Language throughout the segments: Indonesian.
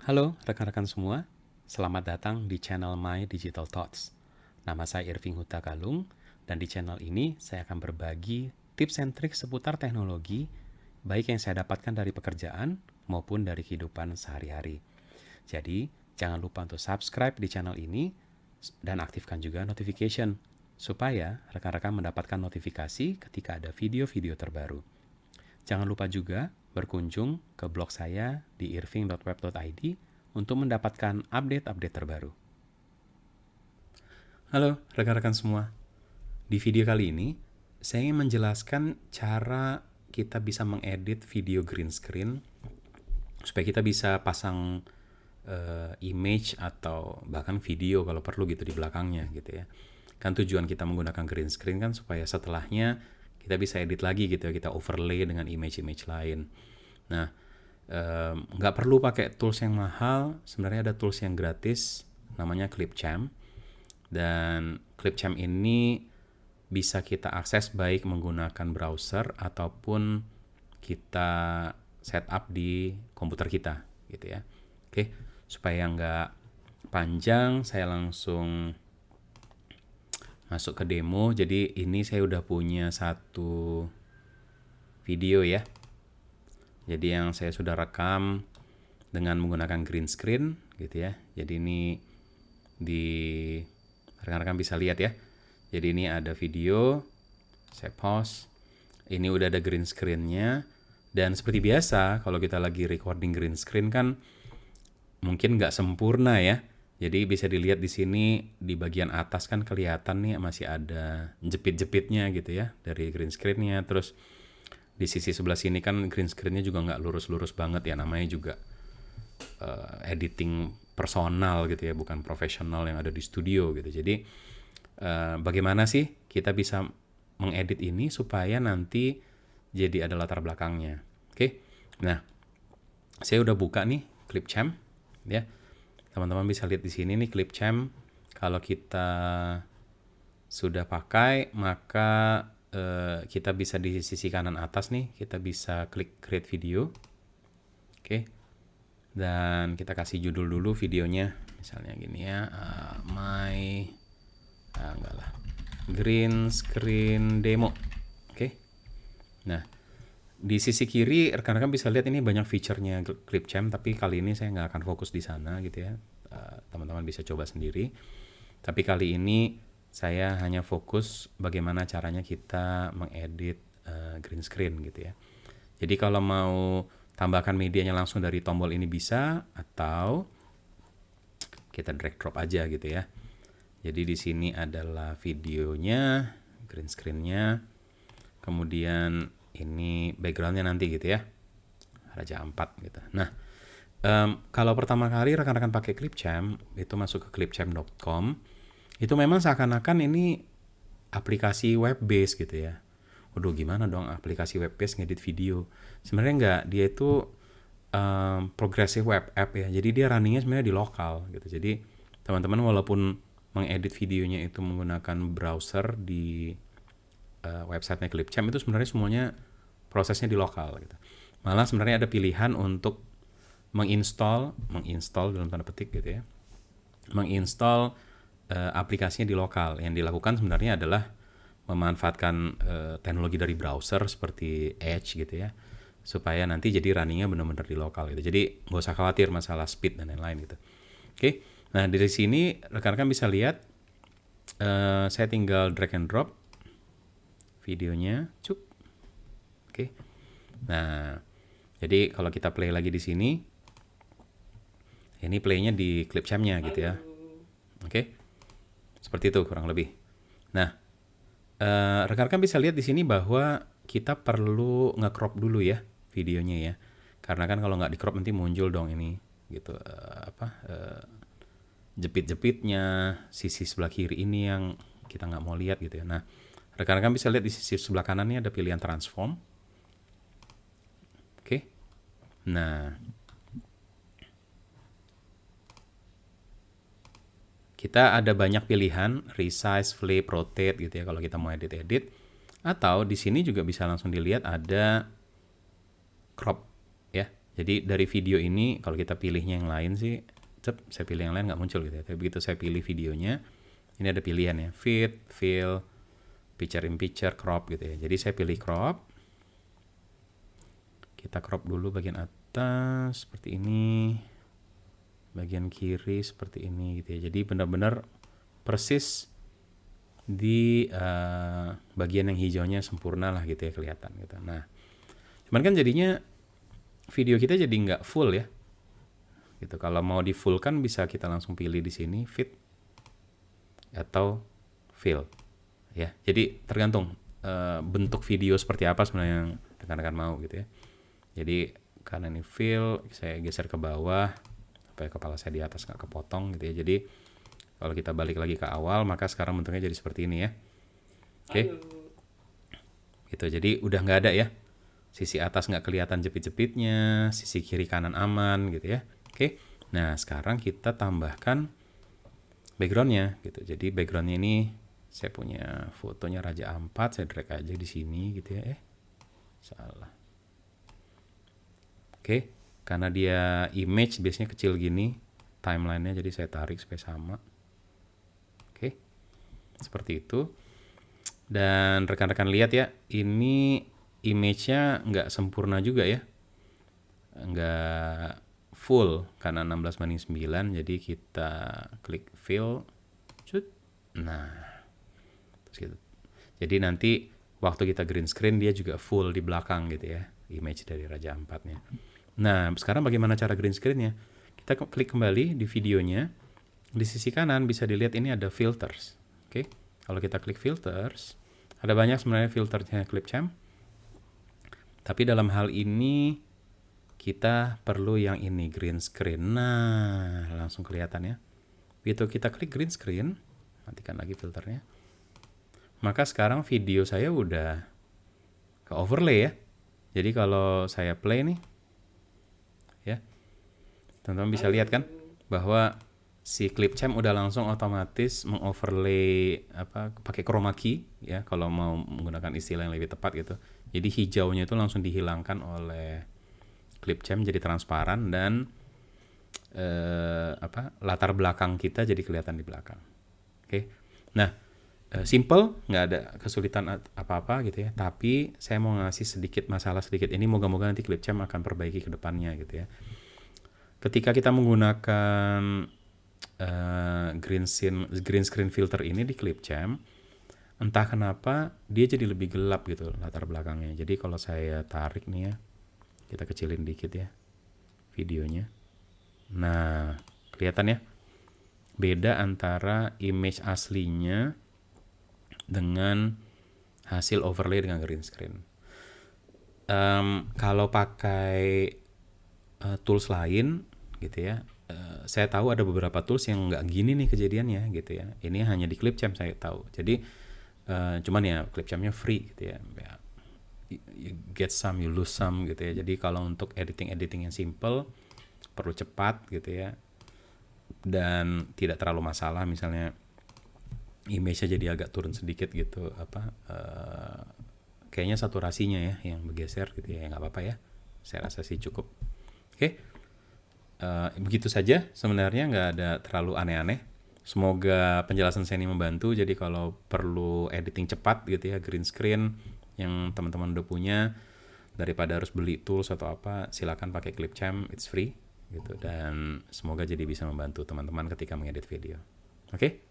Halo rekan-rekan semua, selamat datang di channel My Digital Thoughts. Nama saya Irving Huta Galung, dan di channel ini saya akan berbagi tips and trik seputar teknologi, baik yang saya dapatkan dari pekerjaan maupun dari kehidupan sehari-hari. Jadi, jangan lupa untuk subscribe di channel ini dan aktifkan juga notification, supaya rekan-rekan mendapatkan notifikasi ketika ada video-video terbaru. Jangan lupa juga berkunjung ke blog saya di irving.web.id untuk mendapatkan update-update terbaru. Halo rekan-rekan semua, di video kali ini saya ingin menjelaskan cara kita bisa mengedit video green screen supaya kita bisa pasang image atau bahkan video kalau perlu gitu di belakangnya gitu ya. Kan tujuan kita menggunakan green screen kan supaya setelahnya kita bisa edit lagi gitu ya, kita overlay dengan image-image lain. Nah, nggak perlu pakai tools yang mahal, sebenarnya ada tools yang gratis, namanya Clipchamp. Dan Clipchamp ini bisa kita akses baik menggunakan browser ataupun kita setup di komputer kita gitu ya. Oke, supaya nggak panjang, saya langsung masuk ke demo. Jadi ini saya udah punya satu video ya. Jadi yang saya sudah rekam dengan menggunakan green screen gitu ya. Jadi ini di rekan-rekan bisa lihat ya. Jadi ini ada video, saya pause. Ini udah ada green screen-nya. Dan seperti biasa kalau kita lagi recording green screen kan mungkin nggak sempurna ya. Jadi bisa dilihat di sini di bagian atas kan kelihatan nih masih ada jepit-jepitnya gitu ya dari green screen-nya. Terus di sisi sebelah sini kan green screen-nya juga nggak lurus-lurus banget ya, namanya juga editing personal gitu ya, bukan profesional yang ada di studio gitu. Jadi bagaimana sih kita bisa mengedit ini supaya nanti jadi ada latar belakangnya. Oke. Nah, saya udah buka nih Clipchamp ya. Teman-teman bisa lihat di sini nih Clipchamp. Kalau kita sudah pakai, maka kita bisa di sisi kanan atas nih, kita bisa klik create video. Oke. Dan kita kasih judul dulu videonya. Misalnya gini ya, green screen demo. Oke. Nah, di sisi kiri rekan-rekan bisa lihat ini banyak fiturnya Clipchamp, tapi kali ini saya nggak akan fokus di sana gitu ya. Teman-teman bisa coba sendiri. Tapi kali ini saya hanya fokus bagaimana caranya kita mengedit green screen gitu ya. Jadi kalau mau tambahkan medianya langsung dari tombol ini bisa, atau kita drag drop aja gitu ya. Jadi di sini adalah videonya, green screen-nya. Kemudian ini background-nya nanti gitu ya, Raja Ampat gitu. Nah, kalau pertama kali rekan-rekan pakai Clipchamp, itu masuk ke clipchamp.com, itu memang seakan-akan ini aplikasi web base gitu ya. Waduh, gimana dong aplikasi web base ngedit video? Sebenarnya enggak, dia itu progressive web app ya. Jadi dia runningnya sebenarnya di lokal gitu. Jadi teman-teman walaupun mengedit videonya itu menggunakan browser di websitenya Clipchamp, itu sebenarnya semuanya prosesnya di lokal gitu. Malah sebenarnya ada pilihan untuk menginstall dalam tanda petik gitu ya, menginstall aplikasinya di lokal. Yang dilakukan sebenarnya adalah memanfaatkan teknologi dari browser seperti Edge gitu ya, supaya nanti jadi runningnya benar-benar di lokal gitu. Jadi nggak usah khawatir masalah speed dan lain-lain gitu. Oke, nah dari sini rekan-rekan bisa lihat saya tinggal drag and drop videonya, cuk. Oke. Nah, jadi kalau kita play lagi di sini, ini playnya di Clipchamp-nya gitu ya. Oke. Seperti itu kurang lebih. Nah, rekan-rekan bisa lihat di sini bahwa kita perlu nge-crop dulu ya videonya ya. Karena kan kalau nggak di-crop nanti muncul dong ini gitu jepit-jepitnya, sisi sebelah kiri ini yang kita nggak mau lihat gitu ya. Nah, rekan-rekan bisa lihat di sisi sebelah kanannya ada pilihan transform. Oke. Nah, kita ada banyak pilihan, resize, flip, rotate gitu ya kalau kita mau edit-edit. Atau di sini juga bisa langsung dilihat ada crop ya. Jadi dari video ini kalau kita pilihnya yang lain sih, saya pilih yang lain nggak muncul gitu ya. Tapi begitu saya pilih videonya, ini ada pilihan ya, fit, fill, picture in picture, crop gitu ya. Jadi saya pilih crop. Kita crop dulu bagian atas seperti ini, bagian kiri seperti ini gitu ya. Jadi benar-benar persis di bagian yang hijaunya sempurna lah gitu ya, kelihatan gitu. Nah, cuman kan jadinya video kita jadi nggak full ya gitu. Kalau mau di full kan bisa kita langsung pilih di sini fit atau fill ya. Jadi tergantung bentuk video seperti apa sebenarnya yang rekan-rekan mau gitu ya. Jadi karena ini fill, saya geser ke bawah supaya kepala saya di atas nggak kepotong gitu ya. Jadi kalau kita balik lagi ke awal, maka sekarang bentuknya jadi seperti ini ya. Oke. Gitu. Jadi udah nggak ada ya. Sisi atas nggak kelihatan jepit-jepitnya, sisi kiri kanan aman gitu ya. Oke. Nah, sekarang kita tambahkan backgroundnya gitu. Jadi backgroundnya ini saya punya fotonya Raja Ampat, saya drag aja di sini gitu ya. Salah. Oke. Karena dia image biasanya kecil gini timelinenya, jadi saya tarik supaya sama. Oke. Seperti itu. Dan rekan-rekan lihat ya, ini image-nya nggak sempurna juga ya, nggak full karena 16:9. Jadi kita klik fill, cut. Nah, terus gitu. Jadi nanti waktu kita green screen dia juga full di belakang gitu ya, image dari Raja Ampatnya. Nah, sekarang bagaimana cara green screen-nya? Kita klik kembali di videonya. Di sisi kanan bisa dilihat ini ada filters. Oke, kalau kita klik filters, ada banyak sebenarnya filternya Clipchamp. Tapi dalam hal ini kita perlu yang ini, green screen. Nah, langsung kelihatan ya. Begitu kita klik green screen, matikan lagi filternya. Maka sekarang video saya udah ke overlay ya. Jadi kalau saya play nih, ya, teman-teman bisa lihat kan bahwa si Clipchamp udah langsung otomatis mengoverlay pakai chroma key ya, kalau mau menggunakan istilah yang lebih tepat gitu. Jadi hijaunya itu langsung dihilangkan oleh Clipchamp jadi transparan, dan latar belakang kita jadi kelihatan di belakang. Oke. Nah, simple, nggak ada kesulitan apa-apa gitu ya. Tapi saya mau ngasih masalah sedikit ini, moga-moga nanti Clipchamp akan perbaiki ke depannya gitu ya. Ketika kita menggunakan green screen filter ini di Clipchamp, entah kenapa dia jadi lebih gelap gitu latar belakangnya. Jadi kalau saya tarik nih ya, kita kecilin dikit ya videonya. Nah, kelihatan ya beda antara image aslinya dengan hasil overlay dengan green screen. Kalau pakai tools lain gitu ya, saya tahu ada beberapa tools yang nggak gini nih kejadiannya gitu ya. Ini hanya di Clipchamp saya tahu. Jadi cuman ya Clipchampnya free gitu ya. You get some, you lose some gitu ya. Jadi kalau untuk editing yang simple, perlu cepat gitu ya, dan tidak terlalu masalah. Misalnya image-nya jadi agak turun sedikit gitu, kayaknya saturasinya ya yang bergeser gitu ya, nggak apa-apa ya. Saya rasa sih cukup. Oke. Begitu saja sebenarnya, nggak ada terlalu aneh-aneh. Semoga penjelasan saya ini membantu. Jadi kalau perlu editing cepat gitu ya, green screen yang teman-teman udah punya, daripada harus beli tools atau apa, silakan pakai Clipchamp, it's free gitu. Dan semoga jadi bisa membantu teman-teman ketika mengedit video. Oke?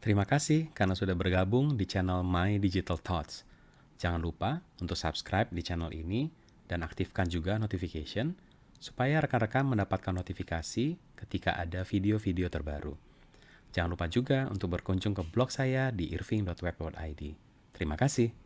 Terima kasih karena sudah bergabung di channel My Digital Thoughts. Jangan lupa untuk subscribe di channel ini dan aktifkan juga notification supaya rekan-rekan mendapatkan notifikasi ketika ada video-video terbaru. Jangan lupa juga untuk berkunjung ke blog saya di irving.web.id. Terima kasih.